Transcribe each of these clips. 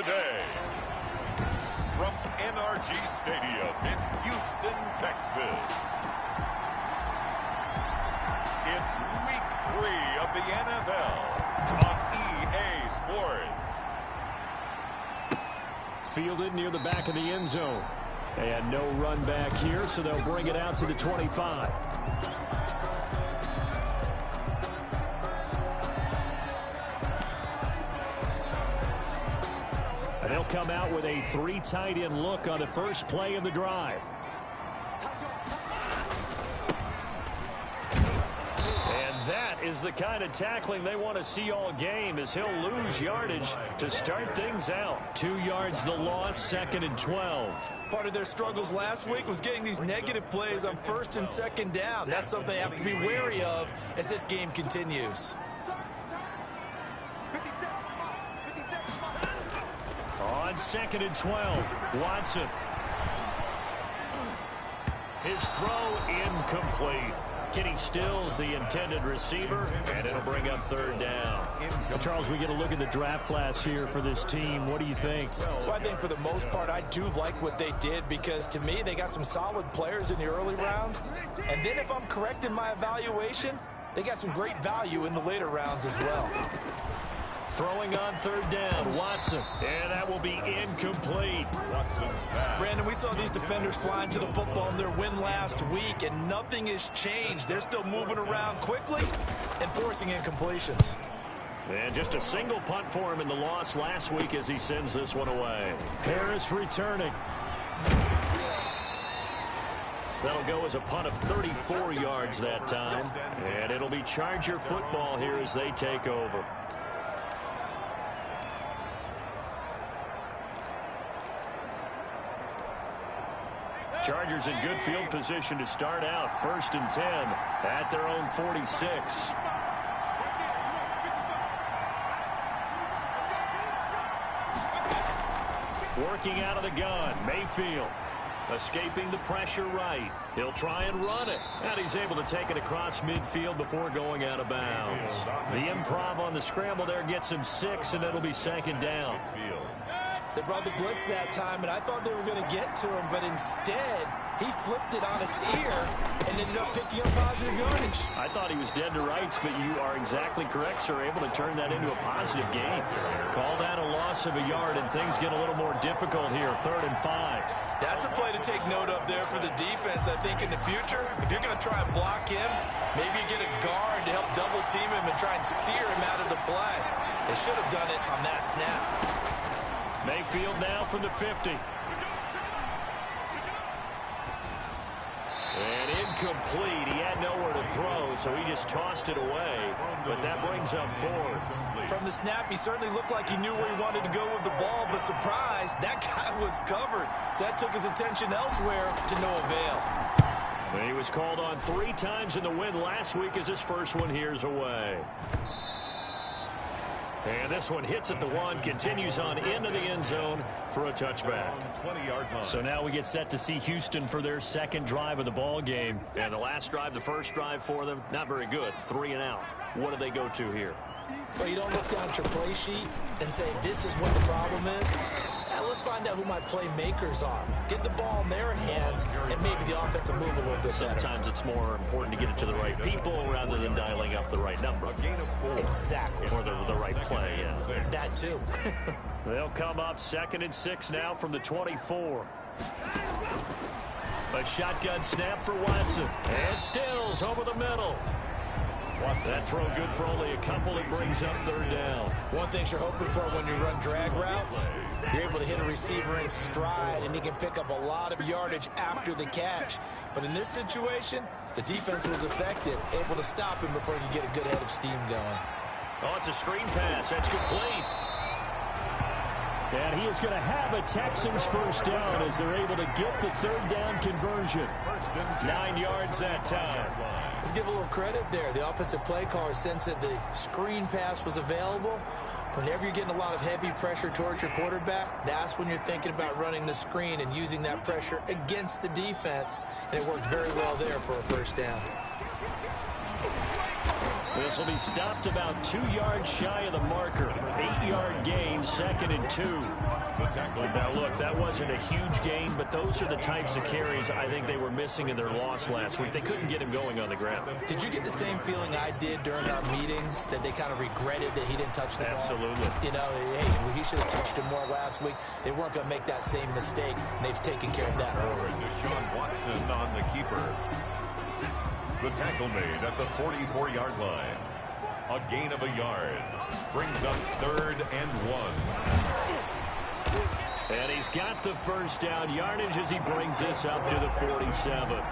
today. From NRG Stadium in Houston, Texas. It's week 3 of the NFL on EA Sports. Fielded near the back of the end zone. And no run back here, so they'll bring it out to the 25. And they'll come out with a 3 tight end look on the first play of the drive. And that is the kind of tackling they want to see all game, as he'll lose yardage to start things out. 2 yards the loss, 2nd and 12. Part of their struggles last week was getting these negative plays on 1st and 2nd down. That's something they have to be wary of as this game continues. On 2nd and 12, Watson. His throw incomplete. Kenny Stills, the intended receiver, and it'll bring up 3rd down. Well, Charles, we get a look at the draft class here for this team. What do you think? Well, I think for the most part, I do like what they did, because to me, they got some solid players in the early rounds. And then if I'm correct in my evaluation, they got some great value in the later rounds as well. Throwing on 3rd down, Watson. And that will be incomplete. Brandon, we saw these defenders flying to the football in their win last week, and nothing has changed. They're still moving around quickly and forcing incompletions. And just a single punt for him in the loss last week as he sends this one away. Harris returning. That'll go as a punt of 34 yards that time. And it'll be Charger football here as they take over. Chargers in good field position to start out. 1st and 10 at their own 46. Working out of the gun, Mayfield. Escaping the pressure right. He'll try and run it. And he's able to take it across midfield before going out of bounds. The improv on the scramble there gets him 6, and it'll be 2nd down. They brought the blitz that time, and I thought they were going to get to him, but instead, he flipped it on its ear and ended up picking up positive yardage. I thought he was dead to rights, but you are exactly correct, sir. Able to turn that into a positive gain. Called out a loss of a yard, and things get a little more difficult here. 3rd and 5. That's a play to take note of there for the defense, I think, in the future. If you're going to try and block him, maybe you get a guard to help double team him and try and steer him out of the play. They should have done it on that snap. Mayfield now from the 50. And incomplete. He had nowhere to throw, so he just tossed it away. But that brings up 4th. From the snap, he certainly looked like he knew where he wanted to go with the ball, but surprise, that guy was covered. So that took his attention elsewhere to no avail. He was called on 3 times in the win last week as his first one here's away. And this one hits at the 1, continues on into the end zone for a touchback. So now we get set to see Houston for their 2nd drive of the ball game. And the last drive, the first drive for them, not very good. 3 and out. What do they go to here? Well, you don't look down at your play sheet and say, this is what the problem is. Now let's find out who my playmakers are. Get the ball in their hands, and maybe the offense will move a little bit better. Sometimes it's more important to get it to the right people rather than dialing up the right number. Exactly. Or the right play, yeah. That too. They'll come up 2nd and 6 now from the 24. A shotgun snap for Watson. And Stills over the middle. That throw good for only a couple. It brings up 3rd down. One thing you're hoping for when you run drag routes, you're able to hit a receiver in stride, and he can pick up a lot of yardage after the catch. But in this situation, the defense was effective, able to stop him before he could get a good head of steam going. Oh, it's a screen pass. That's complete. And he is going to have a Texans 1st down as they're able to get the 3rd down conversion. 9 yards that time. Let's give a little credit there. The offensive play caller sensed that the screen pass was available. Whenever you're getting a lot of heavy pressure towards your quarterback, that's when you're thinking about running the screen and using that pressure against the defense. And it worked very well there for a 1st down. This will be stopped about 2 yards shy of the marker. 8-yard gain, 2nd and 2. The tackle. Now, look, that wasn't a huge gain, but those are the types of carries I think they were missing in their loss last week. They couldn't get him going on the ground. Did you get the same feeling I did during our meetings, that they kind of regretted that he didn't touch the ball? Absolutely. You know, hey, he should have touched him more last week. They weren't going to make that same mistake, and they've taken care of that early. Deshaun Watson on the keeper. The tackle made at the 44-yard line. A gain of a yard. Brings up 3rd and 1. And he's got the first down yardage as he brings this up to the 47. A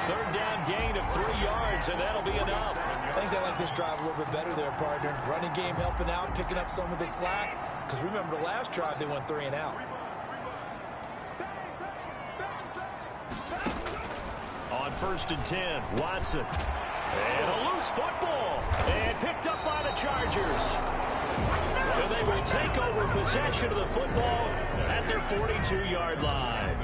3rd down gain of 3 yards, and that'll be enough. I think they like this drive a little bit better there, partner. Running game helping out, picking up some of the slack. Because remember, the last drive, they went 3 and out. On 1st and 10, Watson. And a loose football. And picked up by the Chargers. And they will take over possession of the football at their 42-yard line.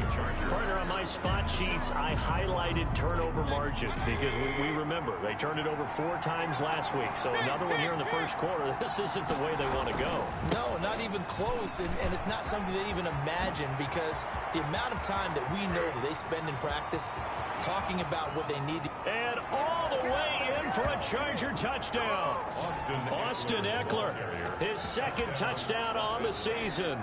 Partner, on my spot sheets, I highlighted turnover margin because we remember they turned it over 4 times last week. So another one here in the first quarter. This isn't the way they want to go. No, not even close. And it's not something they even imagine, because the amount of time that we know that they spend in practice talking about what they need to. And all the way in for a Charger touchdown. Austin Eckler, his 2nd touchdown on the season.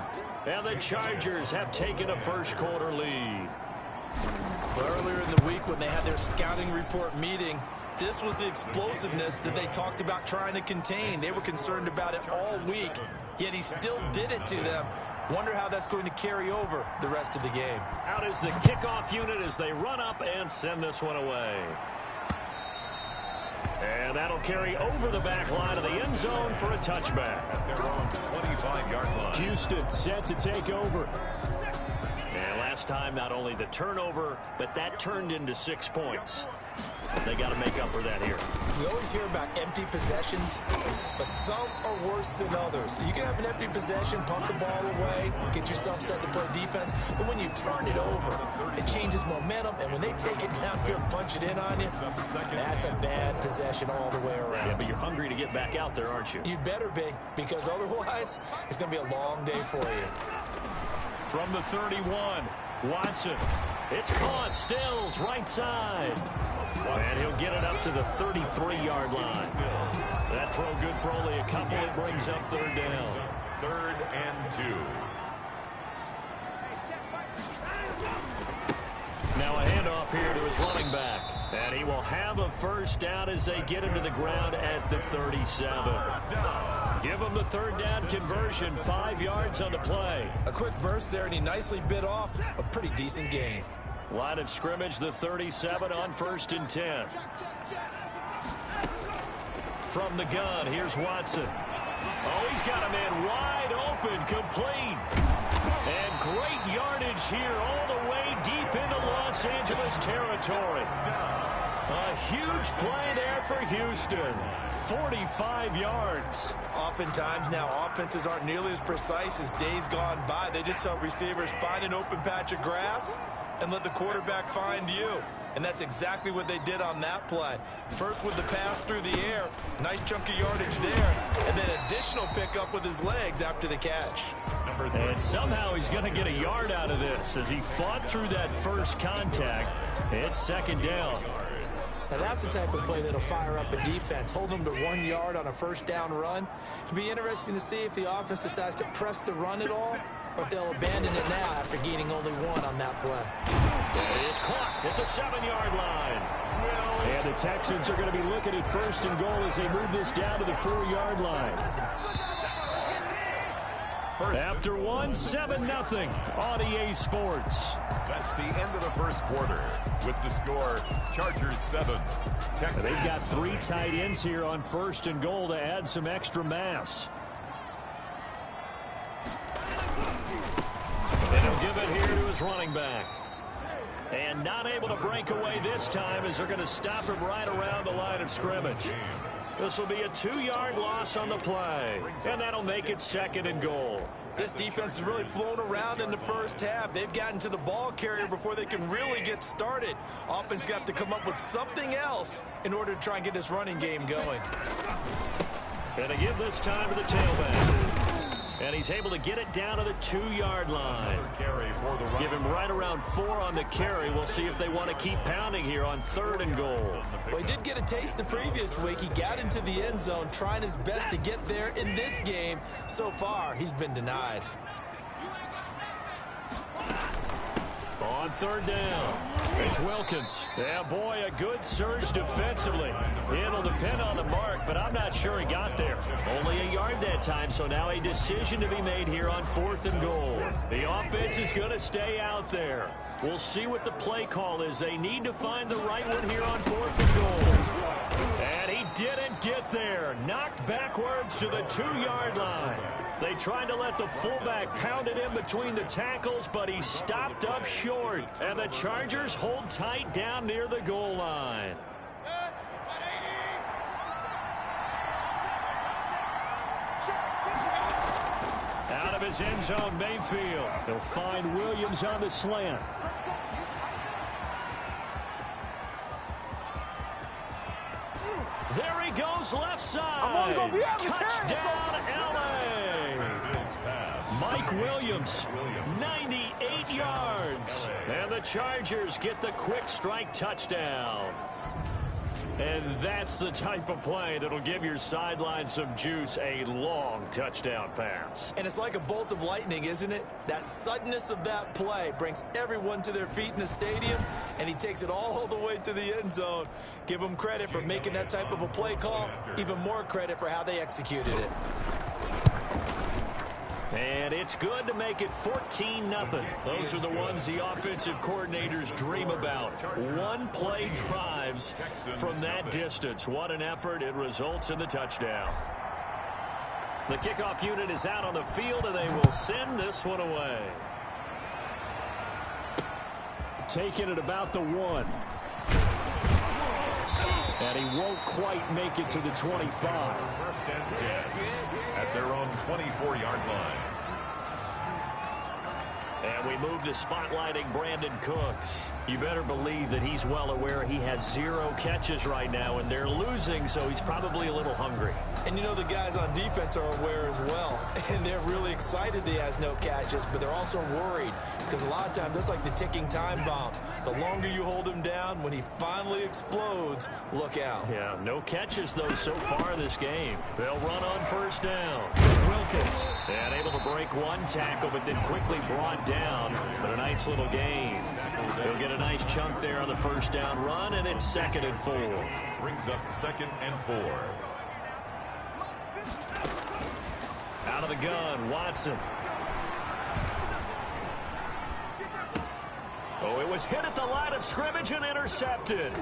And the Chargers have taken a first quarter lead. Earlier in the week when they had their scouting report meeting, this was the explosiveness that they talked about trying to contain. They were concerned about it all week, yet he still did it to them. Wonder how that's going to carry over the rest of the game. Out is the kickoff unit as they run up and send this one away. And that'll carry over the back line of the end zone for a touchback. At their own 25-yard line. Houston set to take over. And last time, not only the turnover, but that turned into 6 points. They got to make up for that here. We always hear about empty possessions, but some are worse than others. You can have an empty possession, pump the ball away, get yourself set to play defense, but when you turn it over, it changes momentum, and when they take it downfield and punch it in on you, that's a bad possession all the way around. Yeah, but you're hungry to get back out there, aren't you? You better be, because otherwise, it's going to be a long day for you. From the 31, Watson. It's caught, Stills, right side. And he'll get it up to the 33-yard line. That throw good for only a couple. It brings up 3rd down. 3rd and 2. Now a handoff here to his running back. And he will have a first down as they get him to the ground at the 37. Give him the 3rd down conversion, 5 yards on the play. A quick burst there, and he nicely bit off a pretty decent gain. Line of scrimmage, the 37 on 1st and 10. From the gun, here's Watson. Oh, he's got a man wide open, complete. And great yardage here all the way deep into Los Angeles territory. A huge play there for Houston. 45 yards. Oftentimes now, offenses aren't nearly as precise as days gone by. They just help receivers find an open patch of grass and let the quarterback find you. And that's exactly what they did on that play. First with the pass through the air, nice chunk of yardage there, and then additional pickup with his legs after the catch. And somehow he's going to get a yard out of this as he fought through that first contact. It's 2nd down. Now that's the type of play that'll fire up a defense. Hold them to 1 yard on a first down run. It'll be interesting to see if the offense decides to press the run at all, or if they'll abandon it now after gaining only 1 on that play. And it's caught at the 7-yard line. And the Texans are going to be looking at 1st and goal as they move this down to the 4-yard line. After 1, 7-0 on EA Sports. That's the end of the first quarter. With the score, Chargers 7. Texans. They've got 3 tight ends here on 1st and goal to add some extra mass. And he'll give it here to his running back. And not able to break away this time as they're going to stop him right around the line of scrimmage. This will be a 2-yard loss on the play, and that'll make it 2nd and goal. This defense has really flown around in the first half. They've gotten to the ball carrier before they can really get started. Offense got to come up with something else in order to try and get this running game going. And to give this time to the tailback. And he's able to get it down to the 2-yard line. Give him right around 4 on the carry. We'll see if they want to keep pounding here on 3rd and goal. Well, he did get a taste the previous week. He got into the end zone, trying his best to get there in this game. So far, he's been denied. On 3rd down, it's Wilkins. Yeah, boy, a good surge defensively. It'll depend on the mark, but I'm not sure he got there. Only a yard that time, so now a decision to be made here on 4th and goal. The offense is going to stay out there. We'll see what the play call is. They need to find the right one here on 4th and goal. And he didn't get there. Knocked backwards to the 2-yard line. They tried to let the fullback pound it in between the tackles, but he stopped up short. And the Chargers hold tight down near the goal line. Out of his end zone, Mayfield. He'll find Williams on the slant. There he goes, left side. Touchdown, L.A. Mike Williams, 98 yards. And the Chargers get the quick strike touchdown. And that's the type of play that'll give your sideline some juice, a long touchdown pass. And it's like a bolt of lightning, isn't it? That suddenness of that play brings everyone to their feet in the stadium, and he takes it all the way to the end zone. Give him credit for making that type of a play call. Even more credit for how they executed it. And it's good to make it 14-0. Those are the ones the offensive coordinators dream about. One-play drives from that distance. What an effort. It results in the touchdown. The kickoff unit is out on the field, and they will send this one away. Taking it about the 1. And he won't quite make it to the 25. First and 10 at their own 24-yard line. And we move to spotlighting Brandon Cooks. You better believe that he's well aware he has 0 catches right now, and they're losing, so he's probably a little hungry. And you know the guys on defense are aware as well. And they're really excited that he has no catches, but they're also worried because a lot of times that's like the ticking time bomb. The longer you hold him down, when he finally explodes, look out. Yeah, no catches, though, so far in this game. They'll run on first down. Wilkins, and able to break one tackle, but then quickly brought down. But a nice little gain. He'll get a nice chunk there on the first down run, and it's 2nd and 4. Brings up 2nd and 4. Out of the gun, Watson. Oh, it was hit at the line of scrimmage and intercepted.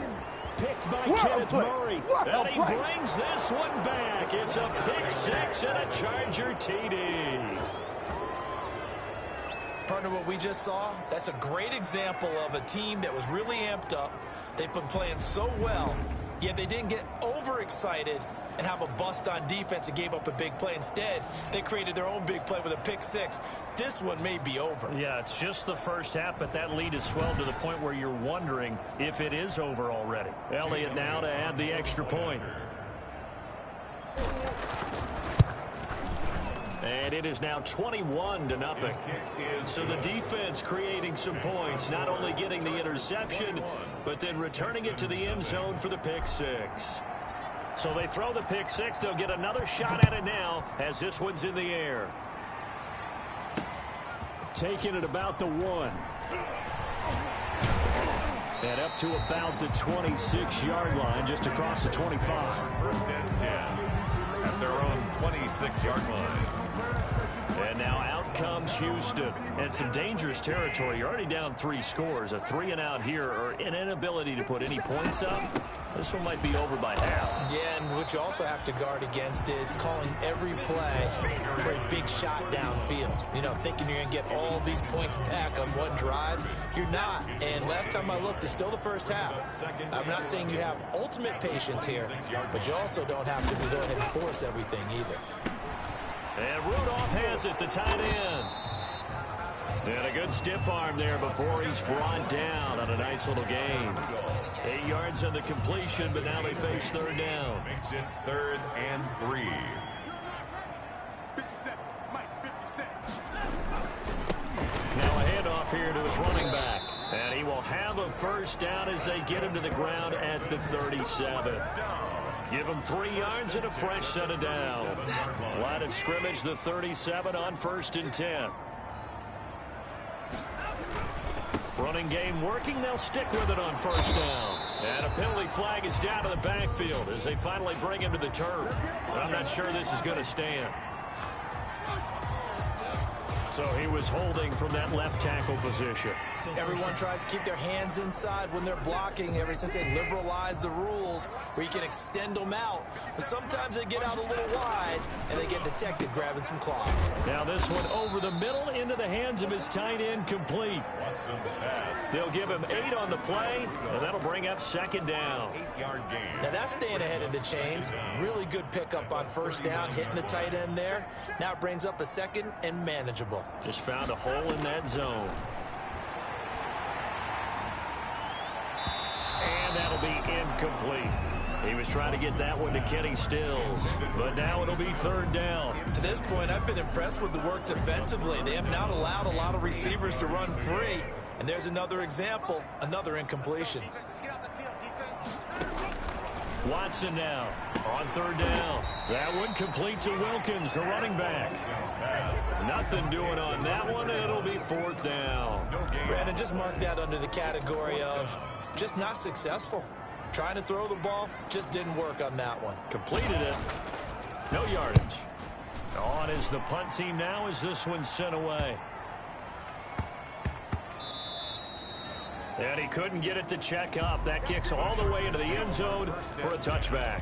Picked by Kenneth Murray. And he brings this one back. It's a pick 6 and a Charger TD. Partner, what we just saw, that's a great example of a team that was really amped up. They've been playing so well, yet they didn't get overexcited and have a bust on defense and gave up a big play. Instead, they created their own big play with a pick 6. This one may be over. Yeah, it's just the first half, but that lead has swelled to the point where you're wondering if it is over already. Elliott now to add the extra point. And it is now 21-0. So the defense creating some points, not only getting the interception, but then returning it to the end zone for the pick 6. So they throw the pick 6. They'll get another shot at it now as this one's in the air. Taking it about the 1. And up to about the 26-yard line, just across the 25. First and 10 at their own 26-yard line. And now out comes Houston. And some dangerous territory. You're already down 3 scores. A 3-and-out here, or an inability to put any points up. This one might be over by half. Yeah, and what you also have to guard against is calling every play for a big shot downfield. You know, thinking you're going to get all these points back on one drive. You're not. And last time I looked, it's still the first half. I'm not saying you have ultimate patience here, but you also don't have to go ahead and force everything either. And Rudolph has it, the tight end. And a good stiff arm there before he's brought down on a nice little gain. 8 yards on the completion, but now they face 3rd down. Makes it 3rd and 3. here to his running back. And he will have a first down as they get him to the ground at the 37. Give him 3 yards and a fresh set of downs. Line of scrimmage, the 37 on 1st and 10. Running game working. They'll stick with it on 1st down. And a penalty flag is down to the backfield as they finally bring him to the turf. I'm not sure this is going to stand. So he was holding from that left tackle position. Everyone tries to keep their hands inside when they're blocking ever since they liberalized the rules where you can extend them out. But sometimes they get out a little wide and they get detected grabbing some cloth. Now this one over the middle into the hands of his tight end, complete. They'll give him 8 on the play, and that'll bring up 2nd down. 8-yard gain. Now that's staying ahead of the chains. Really good pickup on 1st down, hitting the tight end there. Now it brings up a 2nd and manageable. Just found a hole in that zone. And that'll be incomplete. He was trying to get that one to Kenny Stills, but now it'll be 3rd down. To this point, I've been impressed with the work defensively. They have not allowed a lot of receivers to run free. And there's another example, another incompletion. Watson now on 3rd down. That one complete to Wilkins, the running back. Nothing doing on that one, and it'll be 4th down. Brandon, just mark that under the category of just not successful. Trying to throw the ball, just didn't work on that one. Completed it. No yardage. On is the punt team now as this one's sent away. And he couldn't get it to check up. That kicks all the way into the end zone for a touchback.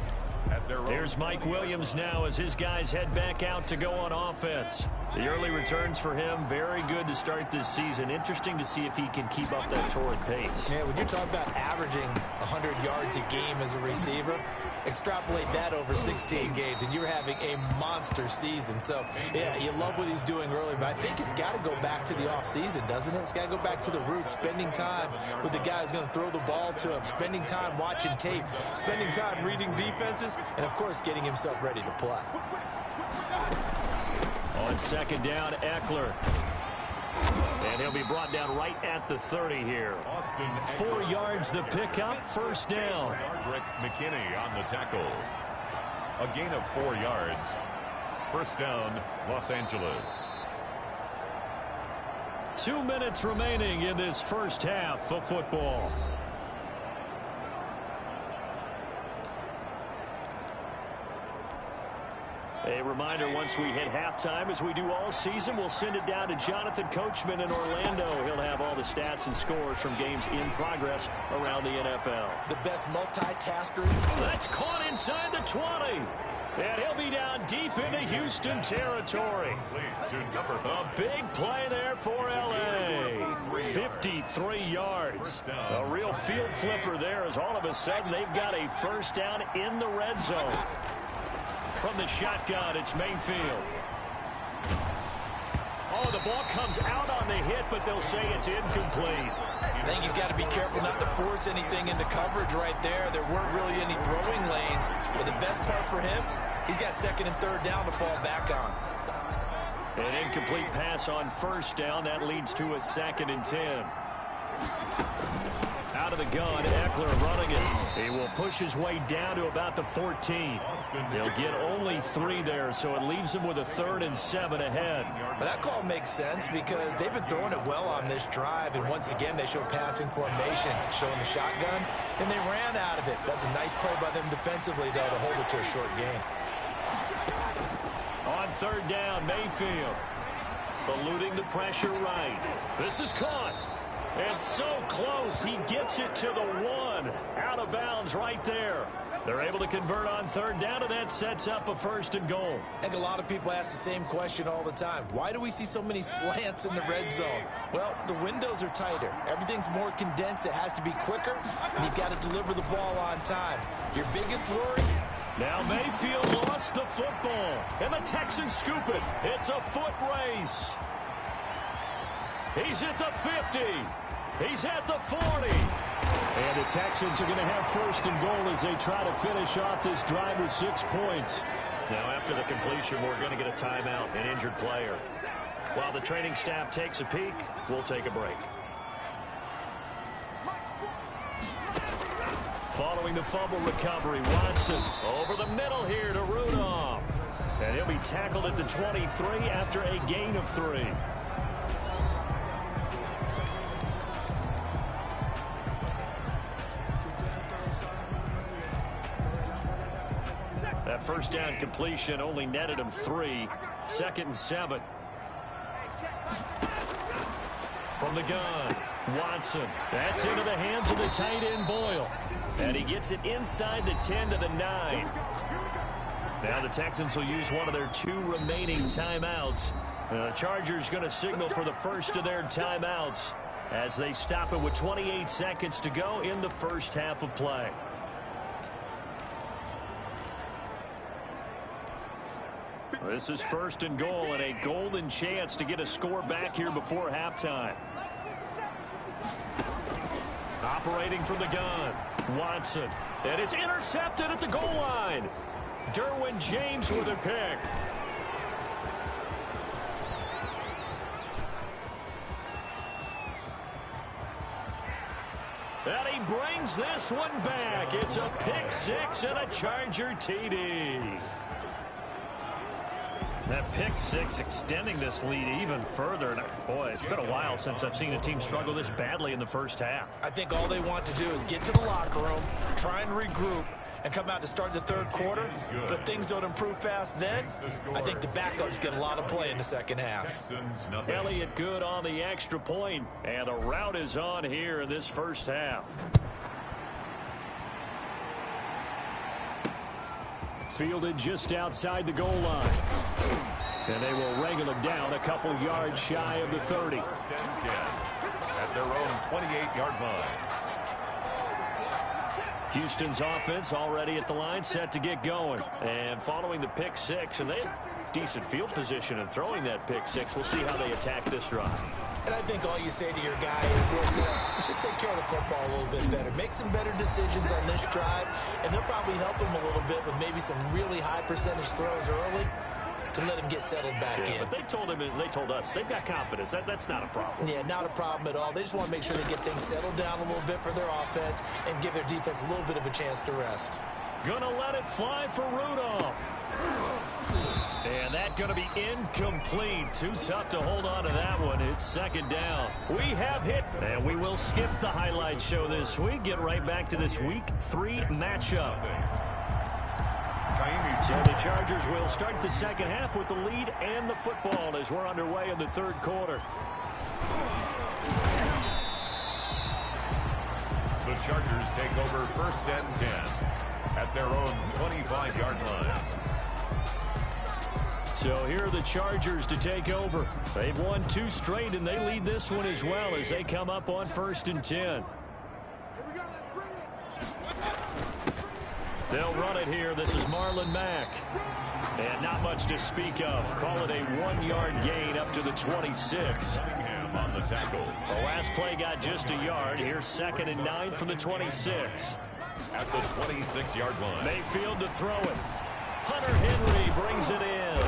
Here's Mike Williams now as his guys head back out to go on offense. The early returns for him, very good to start this season. Interesting to see if he can keep up that torrid pace. Yeah, when you're talking about averaging 100 yards a game as a receiver, extrapolate that over 16 games, and you're having a monster season. So, yeah, you love what he's doing early, but I think it's got to go back to the offseason, doesn't it? It's got to go back to the roots, spending time with the guy who's going to throw the ball to him, spending time watching tape, spending time reading defenses, and, of course, getting himself ready to play. On 2nd down, Eckler. And he'll be brought down right at the 30 here. 4 yards the pickup, 1st down. Rick McKinney on the tackle. A gain of 4 yards. 1st down, Los Angeles. 2 minutes remaining in this first half of football. A reminder, once we hit halftime, as we do all season, we'll send it down to Jonathan Coachman in Orlando. He'll have all the stats and scores from games in progress around the NFL. The best multitasker. That's caught inside the 20. And he'll be down deep into Houston territory. A big play there for L.A. 53 yards. A real field flipper there as all of a sudden they've got a 1st down in the red zone. From the shotgun, it's Mayfield. Oh, the ball comes out on the hit, but they'll say it's incomplete. I think he's got to be careful not to force anything into coverage right there. There weren't really any throwing lanes. But the best part for him, he's got 2nd and 3rd down to fall back on. An incomplete pass on 1st down. That leads to a 2nd and 10. Out of the gun, Eckler running it. He will push his way down to about the 14. He'll get only 3 there, so it leaves him with a 3rd and 7 ahead. But that call makes sense because they've been throwing it well on this drive, and once again they show passing formation, showing the shotgun. Then they ran out of it. That's a nice play by them defensively, though, to hold it to a short gain. On 3rd down, Mayfield eluding the pressure right. This is caught. And so close, he gets it to the 1. Out of bounds right there. They're able to convert on 3rd down, and that sets up a 1st and goal. I think a lot of people ask the same question all the time. Why do we see so many slants in the red zone? Well, the windows are tighter. Everything's more condensed. It has to be quicker, and you've got to deliver the ball on time. Your biggest worry? Now Mayfield lost the football, and the Texans scoop it. It's a foot race. He's at the 50. He's at the 40. And the Texans are going to have 1st and goal as they try to finish off this drive with 6 points. Now after the completion, we're going to get a timeout, an injured player. While the training staff takes a peek, we'll take a break. Following the fumble recovery, Watson over the middle here to Rudolph. And he'll be tackled at the 23 after a gain of 3. That first down completion only netted him 3. 2nd and 7. From the gun, Watson. That's into the hands of the tight end, Boyle. And he gets it inside the 10 to the 9. Now the Texans will use one of their 2 remaining timeouts. The Chargers going to signal for the first of their timeouts as they stop it with 28 seconds to go in the first half of play. This is 1st and goal and a golden chance to get a score back here before halftime. Operating from the gun, Watson. And it's intercepted at the goal line. Derwin James with a pick. And he brings this one back. It's a pick 6 and a Charger TD. That pick 6 extending this lead even further. And boy, it's been a while since I've seen a team struggle this badly in the first half. I think all they want to do is get to the locker room, try and regroup, and come out to start the 3rd quarter. But if things don't improve fast then, I think the backups get a lot of play in the 2nd half. Elliott good on the extra point, and the route is on here in this first half. Fielded just outside the goal line. And they will wrangle him down a couple yards shy of the 30. 1st and 10 at their own 28-yard line. Houston's offense already at the line, set to get going. And following the pick 6, and they have decent field position in throwing that pick 6. We'll see how they attack this drive. And I think all you say to your guy is, listen, let's just take care of the football a little bit better. Make some better decisions on this drive, and they'll probably help him a little bit with maybe some really high percentage throws early to let him get settled back in. But they told us, they've got confidence. That's not a problem. Yeah, not a problem at all. They just want to make sure they get things settled down a little bit for their offense and give their defense a little bit of a chance to rest. Gonna let it fly for Rudolph. And that going to be incomplete. Too tough to hold on to that one. It's 2nd down. We have hit, and we will skip the highlight show this week. Get right back to this Week 3 matchup. So the Chargers will start the 2nd half with the lead and the football as we're underway in the 3rd quarter. The Chargers take over 1st and 10 at their own 25-yard line. So here are the Chargers to take over. They've won 2 straight, and they lead this one as well as they come up on 1st and 10. They'll run it here. This is Marlon Mack. And not much to speak of. Call it a 1-yard gain up to the 26. On the tackle. The last play got just a yard. Here's 2nd and 9 from the 26. At the 26-yard line. Mayfield to throw it. Hunter Henry brings it in.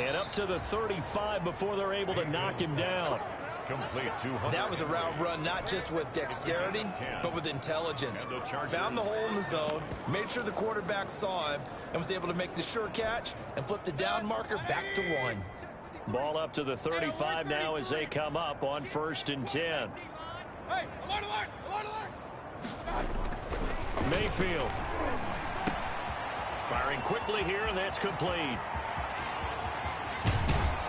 And up to the 35 before they're able to knock him down. Complete 200. That was a route run not just with dexterity, but with intelligence. Found the hole in the zone, made sure the quarterback saw him, and was able to make the sure catch and flip the down marker back to 1. Ball up to the 35 now as they come up on 1st and 10. Hey, alert, alert, alert, alert. Mayfield. Firing quickly here, and that's complete.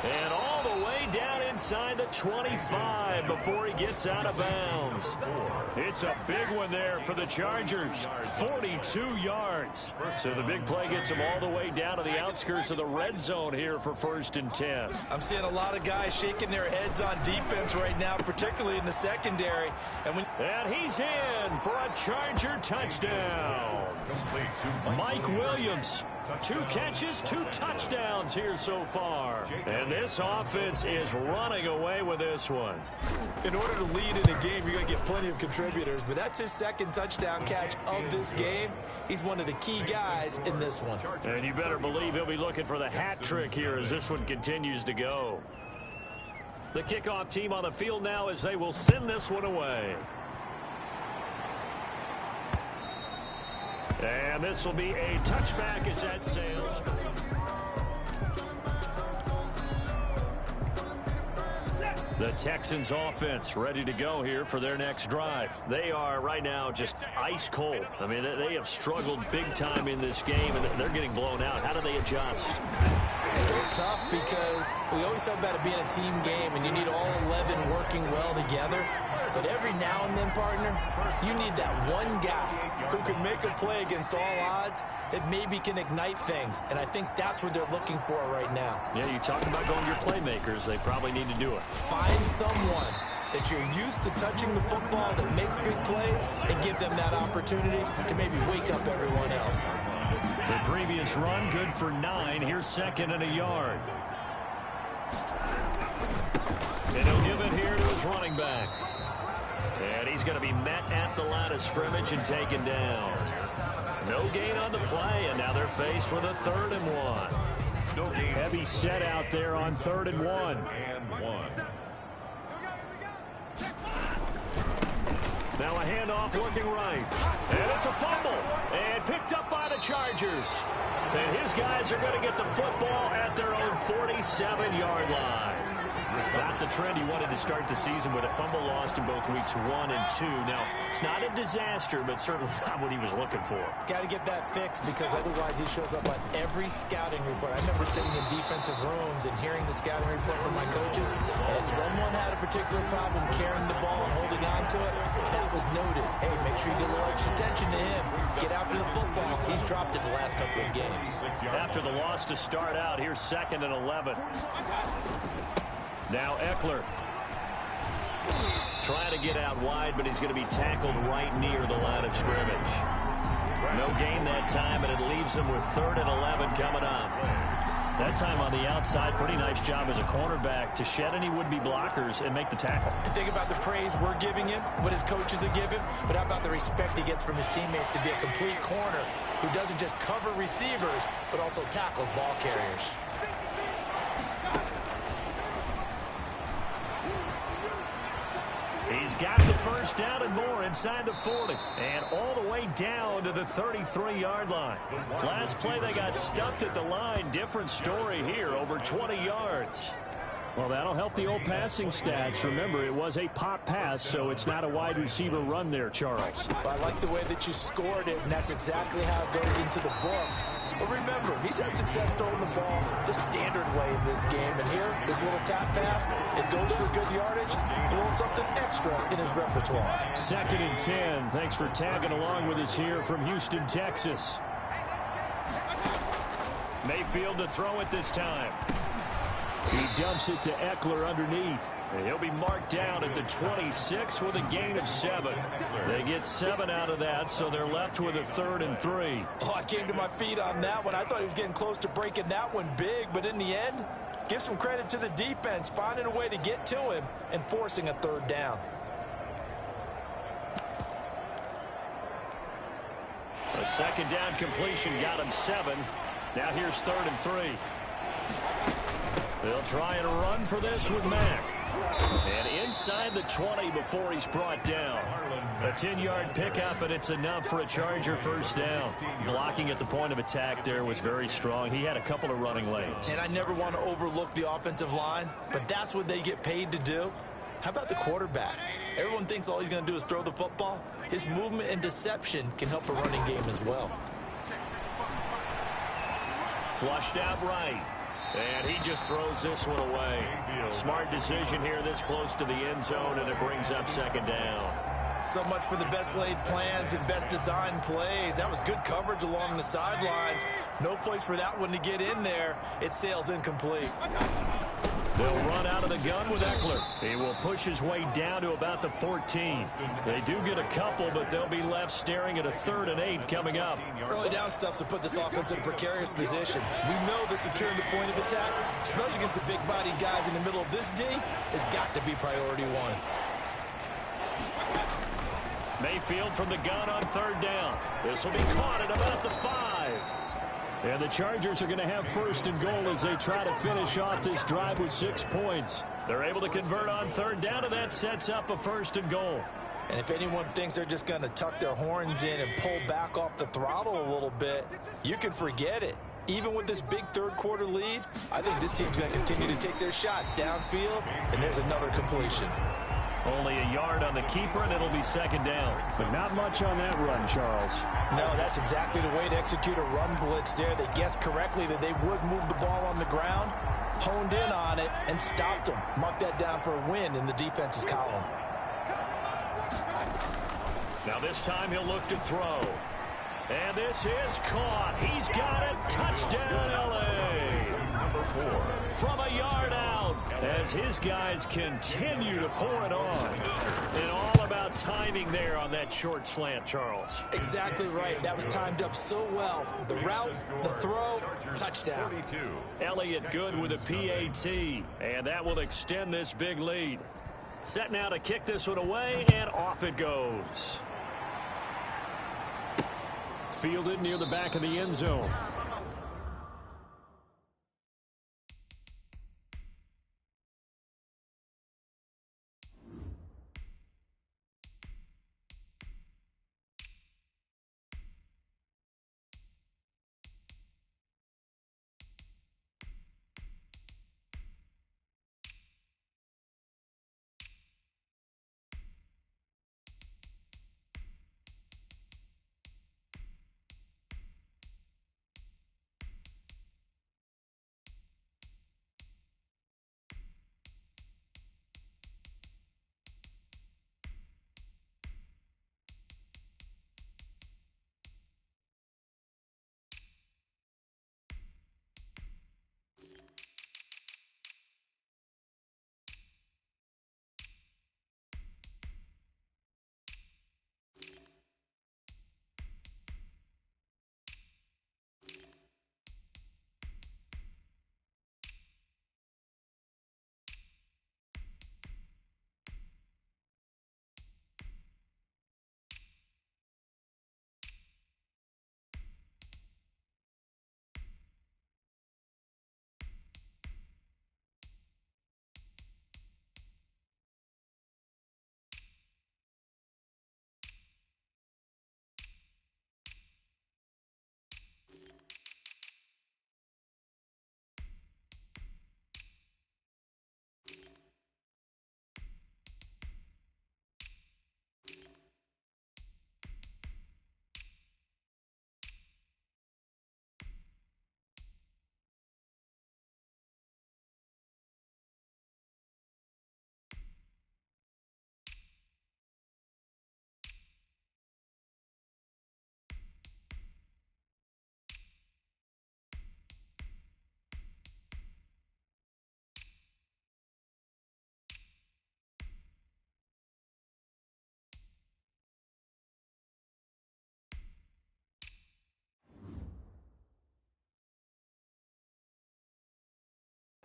And all the way down inside the 25 before he gets out of bounds. It's a big one there for the Chargers. 42 yards. So the big play gets them all the way down to the outskirts of the red zone here for 1st and 10. I'm seeing a lot of guys shaking their heads on defense right now, particularly in the secondary. And he's in for a Charger touchdown. Mike Williams. 2 catches, 2 touchdowns here so far. And this offense is running away with this one. In order to lead in a game, you're going to get plenty of contributors, but that's his 2nd touchdown catch of this game. He's one of the key guys in this one. And you better believe he'll be looking for the hat trick here as this one continues to go. The kickoff team on the field now as they will send this one away. And this will be a touchback as that sails. The Texans offense ready to go here for their next drive. They are right now just ice cold. I mean, they have struggled big time in this game, and they're getting blown out. How do they adjust? So tough because we always talk about it being a team game, and you need all 11 working well together. But every now and then, partner, you need that one guy who can make a play against all odds that maybe can ignite things. And I think that's what they're looking for right now. Yeah, you talk about going to your playmakers. They probably need to do it. Find someone that you're used to touching the football that makes big plays and give them that opportunity to maybe wake up everyone else. The previous run, good for 9. Here's 2nd and a yard. And he'll give it here to his running back. And he's going to be met at the line of scrimmage and taken down. No gain on the play, and now they're faced with a 3rd and 1. No gain. Heavy set out there on 3rd and 1. And 1. Now a handoff looking right. And it's a fumble. And picked up by the Chargers. And his guys are going to get the football at their own 47-yard line. Not the trend he wanted to start the season with a fumble lost in both weeks 1 and 2. Now, it's not a disaster, but certainly not what he was looking for. Got to get that fixed because otherwise he shows up on every scouting report. I remember sitting in defensive rooms and hearing the scouting report from my coaches, and if someone had a particular problem carrying the ball and holding on to it, that was noted. Hey, make sure you get a little extra attention to him. Get after the football. He's dropped it the last couple of games. After the loss to start out, here's 2nd and 11. Now Eckler trying to get out wide, but he's going to be tackled right near the line of scrimmage. No gain that time, and it leaves him with 3rd and 11 coming up. That time on the outside, pretty nice job as a cornerback to shed any would-be blockers and make the tackle. Think about the praise we're giving him, what his coaches are giving, but how about the respect he gets from his teammates to be a complete corner who doesn't just cover receivers, but also tackles ball carriers. He's got the 1st down and more inside the 40. And all the way down to the 33-yard line. Last play, they got stuffed at the line. Different story here, over 20 yards. Well, that'll help the old passing stats. Remember, it was a pop pass, so it's not a wide receiver run there, Charles. Well, I like the way that you scored it, and that's exactly how it goes into the books. But remember, he's had success throwing the ball the standard way in this game. And here, this little tap pass, it goes for good yardage, a little something extra in his repertoire. 2nd and 10. Thanks for tagging along with us here from Houston, Texas. Mayfield to throw it this time. He dumps it to Eckler underneath. And he'll be marked down at the 26 with a gain of 7. They get 7 out of that, so they're left with a 3rd and 3. Oh, I came to my feet on that one. I thought he was getting close to breaking that one big, but in the end, give some credit to the defense, finding a way to get to him and forcing a 3rd down. A 2nd down completion got him 7. Now here's 3rd and 3. They'll try and run for this with Mack. And inside the 20 before he's brought down. A 10-yard pickup, and it's enough for a Charger 1st down. Blocking at the point of attack there was very strong. He had a couple of running lanes. And I never want to overlook the offensive line, but that's what they get paid to do. How about the quarterback? Everyone thinks all he's going to do is throw the football. His movement and deception can help a running game as well. Flushed out right. And he just throws this one away. Smart decision here this close to the end zone, and it brings up 2nd down. So much for the best laid plans and best designed plays. That was good coverage along the sidelines. No place for that one to get in there. It sails incomplete. They'll run out of the gun with Eckler. He will push his way down to about the 14. They do get a couple, but they'll be left staring at a 3rd and 8 coming up. Early down stuff's to put this offense in a precarious position. We know that securing the point of attack, especially against the big-bodied guys in the middle of this D, has got to be priority 1. Mayfield from the gun on 3rd down. This will be caught at about the 5. And the Chargers are going to have first and goal as they try to finish off this drive with 6 points. They're able to convert on third down, and that sets up a first and goal. And if anyone thinks they're just going to tuck their horns in and pull back off the throttle a little bit, you can forget it. Even with this big third-quarter lead, I think this team's going to continue to take their shots downfield, and there's another completion. Only a yard on the keeper, and it'll be second down. But not much on that run, Charles. No, that's exactly the way to execute a run blitz there. They guessed correctly that they would move the ball on the ground, honed in on it, and stopped them. Mark that down for a win in the defense's column. Now this time he'll look to throw. And this is caught. He's got it. Touchdown, L.A. Number 4. From a yard out as his guys continue to pour it on. And all about timing there on that short slant, Charles. Exactly right. That was timed up so well. The route, the throw, touchdown. Elliott good with a PAT. And that will extend this big lead. Set now to kick this one away, and off it goes. Fielded near the back of the end zone.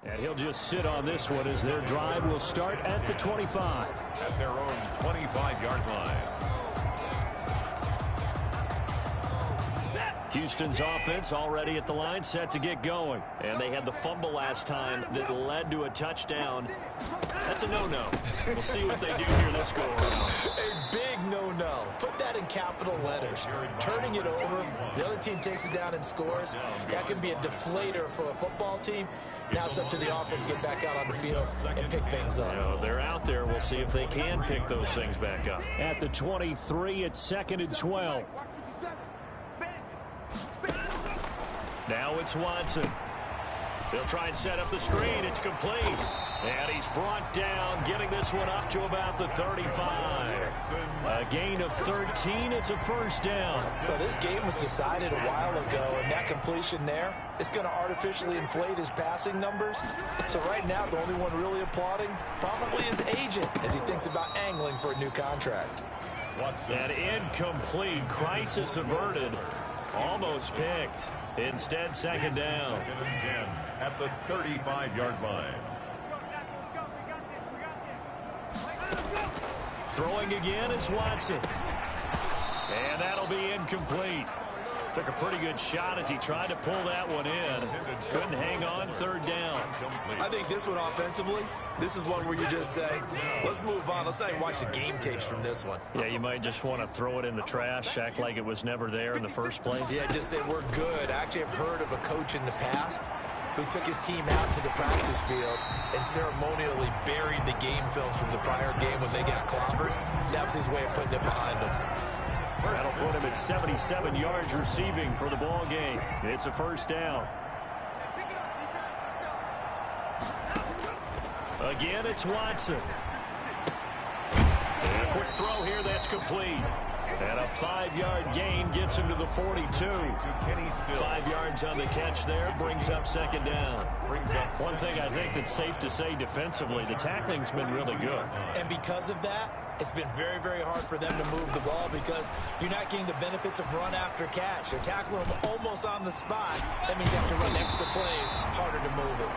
And he'll just sit on this one as their drive will start at the 25. At their own 25-yard line. Houston's offense already at the line, set to get going. And they had the fumble last time that led to a touchdown. That's a no-no. We'll see what they do here this go-around. A big no-no. Put that in capital letters. Turning it over, the other team takes it down and scores. That can be a deflator for a football team. Now it's up to the offense to get back out on the field and pick things up. You know, they're out there. We'll see if they can pick those things back up. At the 23, it's 2nd and 12. Now it's Watson. They'll try and set up the screen. It's complete. And he's brought down, getting this one up to about the 35. A gain of 13. It's a first down. Well, this game was decided a while ago, and that completion there is going to artificially inflate his passing numbers. So right now, the only one really applauding probably his agent as he thinks about angling for a new contract. An incomplete. Crisis averted. Almost picked. Instead, second down. 2nd and 10 at the 35-yard line. Throwing again is Watson. And that'll be incomplete. Took a pretty good shot as he tried to pull that one in. Couldn't hang on, third down. I think this one offensively, this is one where you just say, let's move on. Let's not even watch the game tapes from this one. Yeah, you might just want to throw it in the trash, act like it was never there in the first place. Yeah, just say we're good. I actually have heard of a coach in the past who took his team out to the practice field and ceremonially buried the game films from the prior game when they got clobbered. That was his way of putting it behind them. That'll put him at 77 yards receiving for the ball game. It's a first down. Again, it's Watson. And a quick throw here that's complete. And a 5-yard gain gets him to the 42. 5 yards on the catch there, brings up second down. One thing I think that's safe to say defensively, the tackling's been really good. And because of that, it's been very, very hard for them to move the ball because you're not getting the benefits of run after catch. They're tackling them almost on the spot. That means you have to run extra plays, harder to move it.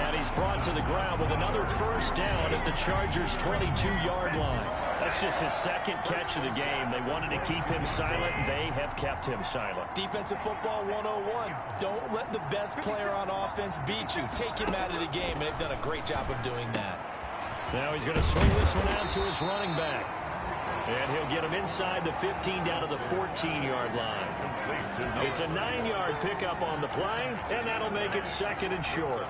And he's brought to the ground with another first down at the Chargers' 22-yard line. That's just his second catch of the game. They wanted to keep him silent. They have kept him silent. Defensive football 101. Don't let the best player on offense beat you. Take him out of the game, and they've done a great job of doing that. Now he's going to swing this one out to his running back. And he'll get him inside the 15 down to the 14-yard line. It's a 9-yard pickup on the play, and that'll make it second and short.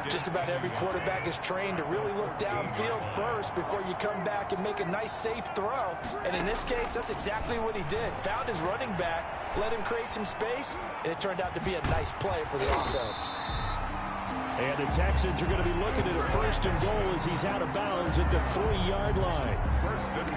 Just about every quarterback is trained to really look downfield first before you come back and make a nice, safe throw. And in this case, that's exactly what he did. Found his running back, let him create some space, and it turned out to be a nice play for the offense. And the Texans are going to be looking at a first and goal as he's out of bounds at the 3-yard line.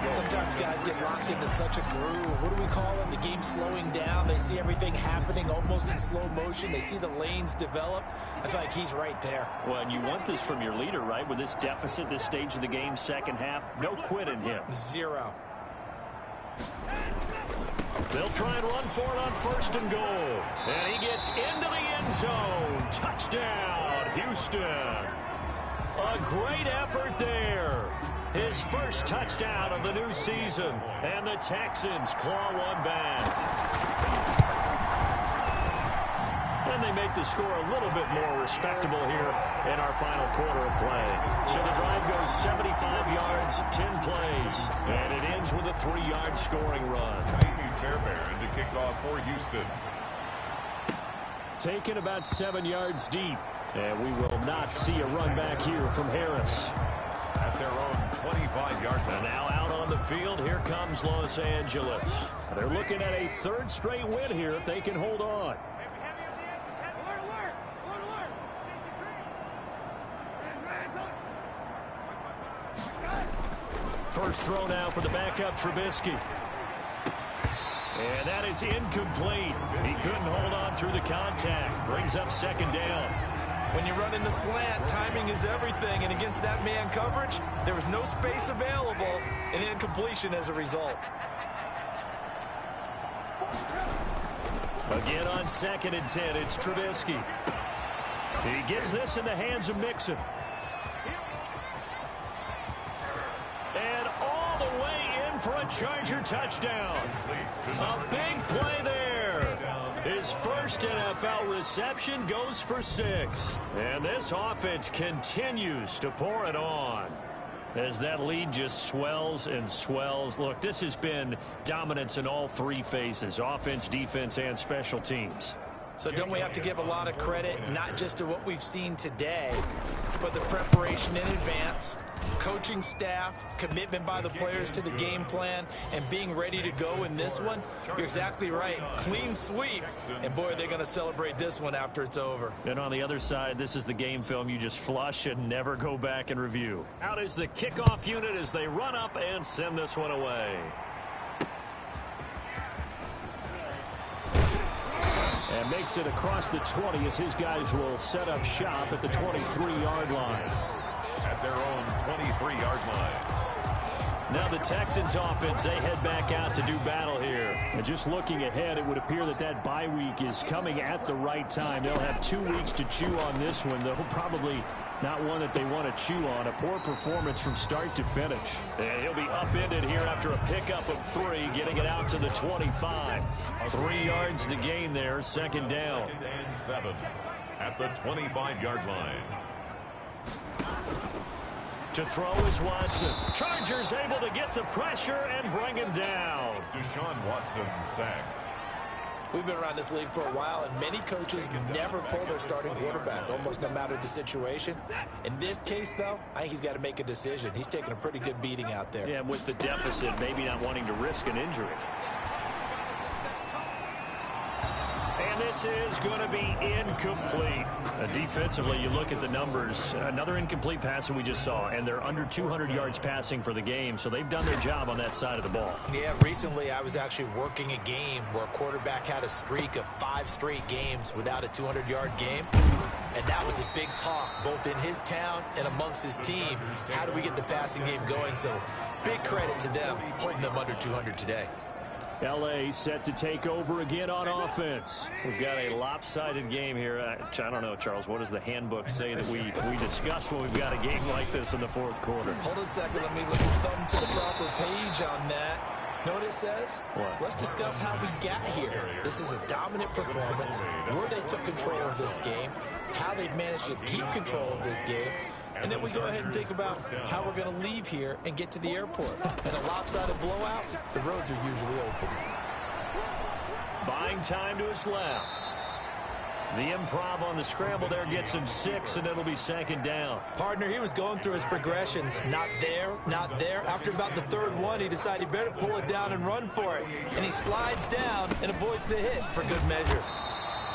Sometimes guys get locked into such a groove. What do we call it? The game slowing down. They see everything happening almost in slow motion. They see the lanes develop. I feel like he's right there. Well, and you want this from your leader, right? With this deficit, this stage of the game, second half, no quit in him. Zero. They'll try and run for it on first and goal. And he gets into the end zone. Touchdown, Houston. A great effort there. His first touchdown of the new season. And the Texans claw one back. And they make the score a little bit more respectable here in our final quarter of play. So the drive goes 75 yards, 10 plays. And it ends with a 3-yard scoring run. Seibert to kick off for Houston. Taken about 7 yards deep. And we will not see a run back here from Harris. At their own 25-yard line. And now out on the field, here comes Los Angeles. They're looking at a third straight win here if they can hold on. First throw now for the backup Trubisky. And that is incomplete. He couldn't hold on through the contact. Brings up second down. When you run in the slant, timing is everything. And against that man coverage, there was no space available. And incompletion as a result. Again on second and 10, it's Trubisky. He gets this in the hands of Mixon. And all the way in for a Charger touchdown. A big play there. His first NFL reception goes for 6. And this offense continues to pour it on as that lead just swells and swells. Look, this has been dominance in all 3 phases, offense, defense, and special teams. So don't we have to give a lot of credit, not just to what we've seen today, but the preparation in advance, coaching staff, commitment by the players to the game plan, and being ready to go in this one? You're exactly right. Clean sweep. And boy, they're going to celebrate this one after it's over. And on the other side, this is the game film you just flush and never go back and review. Out is the kickoff unit as they run up and send this one away. And makes it across the 20 as his guys will set up shop at the 23-yard line. At their own 23-yard line. Now the Texans offense, they head back out to do battle here. And just looking ahead, it would appear that that bye week is coming at the right time. They'll have 2 weeks to chew on this one. They'll probably not one that they want to chew on. A poor performance from start to finish. And he'll be upended here after a pickup of 3, getting it out to the 25. 3 yards to gain there, second down. And 7 at the 25-yard line. To throw is Watson. Chargers able to get the pressure and bring him down. Deshaun Watson sacked. We've been around this league for a while, and many coaches never pull their starting quarterback, almost no matter the situation. In this case, though, I think he's got to make a decision. He's taking a pretty good beating out there. Yeah, with the deficit, maybe not wanting to risk an injury. And this is going to be incomplete. Defensively, you look at the numbers. Another incomplete pass that we just saw, and they're under 200 yards passing for the game, so they've done their job on that side of the ball. Yeah, recently I was actually working a game where a quarterback had a streak of 5 straight games without a 200-yard game, and that was a big talk both in his town and amongst his team. How do we get the passing game going? So big credit to them holding them under 200 today. L.A. set to take over again on offense. We've got a lopsided game here. I don't know, Charles, what does the handbook say that we discuss when we've got a game like this in the fourth quarter? Hold on a second. Let me look your thumb to the proper page on that. Know what it says? What? Let's discuss how we got here. This is a dominant performance, where they took control of this game, how they've managed to keep control of this game, and then we go ahead and think about how we're going to leave here and get to the airport. In a lopsided blowout, the roads are usually open. Buying time to his left. The improv on the scramble there gets him 6, and it'll be second down. Partner, he was going through his progressions. Not there, not there. After about the third one, he decided he better pull it down and run for it. And he slides down and avoids the hit for good measure.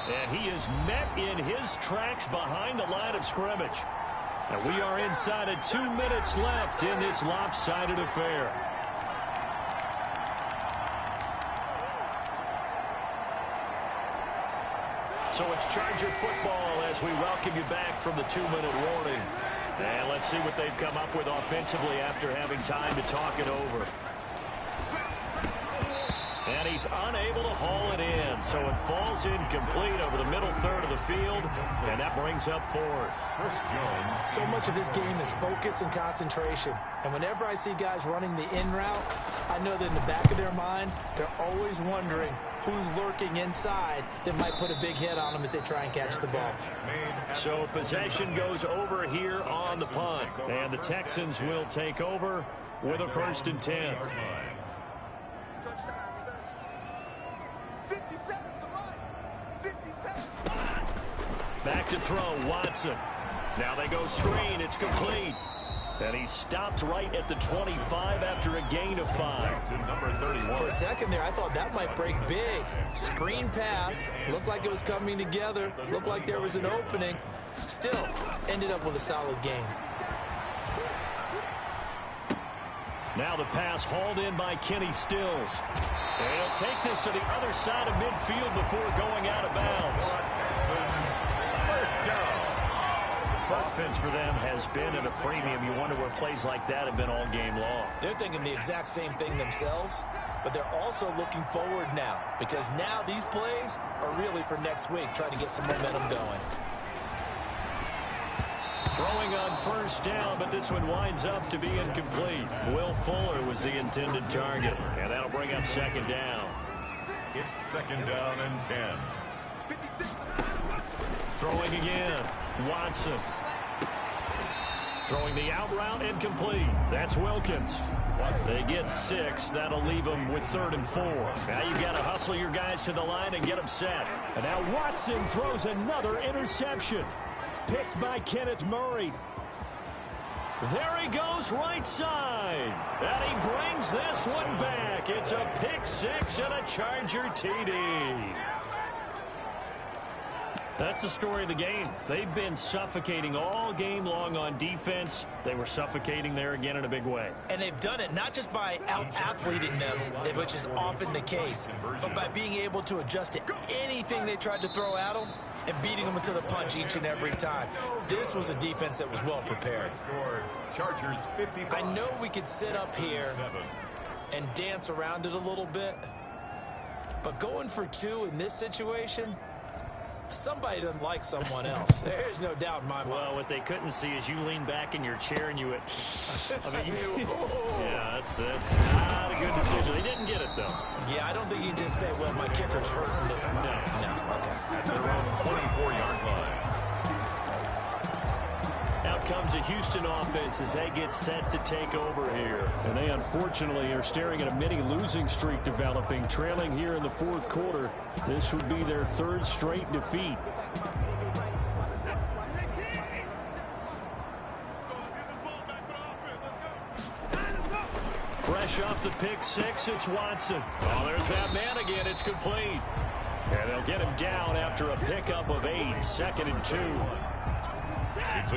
And he is met in his tracks behind the line of scrimmage. And we are inside of 2 minutes left in this lopsided affair. So it's Charger football as we welcome you back from the 2-minute warning. And let's see what they've come up with offensively after having time to talk it over. And he's unable to haul it in, so it falls incomplete over the middle third of the field, and that brings up 4th. So much of this game is focus and concentration, and whenever I see guys running the in route, I know that in the back of their mind, they're always wondering who's lurking inside that might put a big hit on them as they try and catch the ball. So possession goes over here on the punt, and the Texans will take over with a 1st and 10. Back to throw, Watson. Now they go screen, it's complete. And he stopped right at the 25 after a gain of 5. To number 31. For a second there, I thought that might break big. Screen pass, looked like it was coming together, looked like there was an opening. Still, ended up with a solid gain. Now the pass hauled in by Kenny Stills. And he'll take this to the other side of midfield before going out of bounds. Offense for them has been at a premium. You wonder where plays like that have been all game long. They're thinking the exact same thing themselves, but they're also looking forward now, because now these plays are really for next week, trying to get some momentum going. Throwing on 1st down, but this one winds up to be incomplete. Will Fuller was the intended target, and that'll bring up 2nd down. It's 2nd down and 10. Throwing again, Watson. Throwing the out route, incomplete. That's Wilkins. They get 6. That'll leave them with 3rd and 4. Now you've got to hustle your guys to the line and get them set. And now Watson throws another interception. Picked by Kenneth Murray. There he goes right side. And he brings this one back. It's a pick 6 and a Charger TD. That's the story of the game. They've been suffocating all game long on defense. They were suffocating there again in a big way. And they've done it not just by out-athleting them, which is often the case, but by being able to adjust to anything they tried to throw at them and beating them to the punch each and every time. This was a defense that was well prepared. Chargers 55. I know we could sit up here and dance around it a little bit, but going for 2 in this situation, somebody doesn't like someone else. There's no doubt in my mind. Well, what they couldn't see is you lean back in your chair and you went, I mean, yeah, that's not a good decision. They didn't get it, though. Yeah, I don't think you can just say, well, my kicker's hurting this one. No, okay. At their own 24-yard line. Out comes a Houston offense as they get set to take over here. And they unfortunately are staring at a mini losing streak developing, trailing here in the fourth quarter. This would be their 3rd straight defeat. Fresh off the pick 6, it's Watson. Oh, there's that man again. It's complete. And they'll get him down after a pickup of 8, 2nd and 2.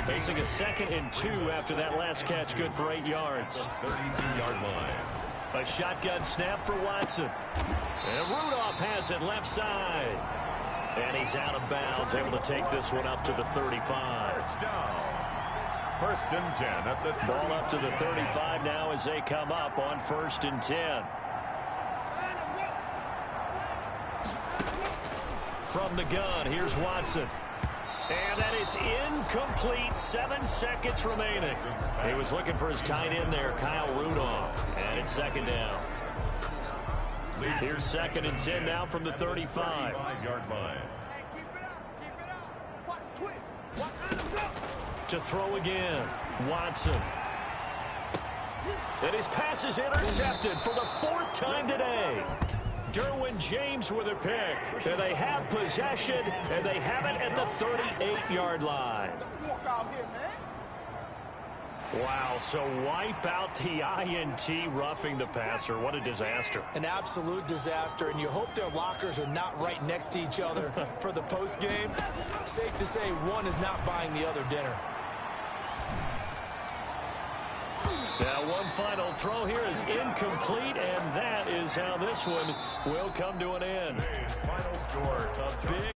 Facing a 2nd and 2 after that last catch, good for 8 yards. 32-yard line. A shotgun snap for Watson. And Rudolph has it left side. And he's out of bounds, able to take this one up to the 35. First down. 1st and 10 at the ball up to the 35 now as they come up on 1st and 10. From the gun, here's Watson. And that is incomplete. 7 seconds remaining. He was looking for his tight end there, Kyle Rudolph. And it's 2nd down. Here's 2nd and 10 now from the 35. 35-yard line. Keep it up. Watch twist. To throw again, Watson. And his pass is intercepted for the 4th time today. Derwin James with a pick. And they have possession, and they have it at the 38-yard line. Walk out here, man. Wow, so wipe out the INT, roughing the passer. What a disaster. An absolute disaster, and you hope their lockers are not right next to each other for the postgame. Safe to say one is not buying the other dinner. Now one final throw here is incomplete, and that is how this one will come to an end. Final score, A big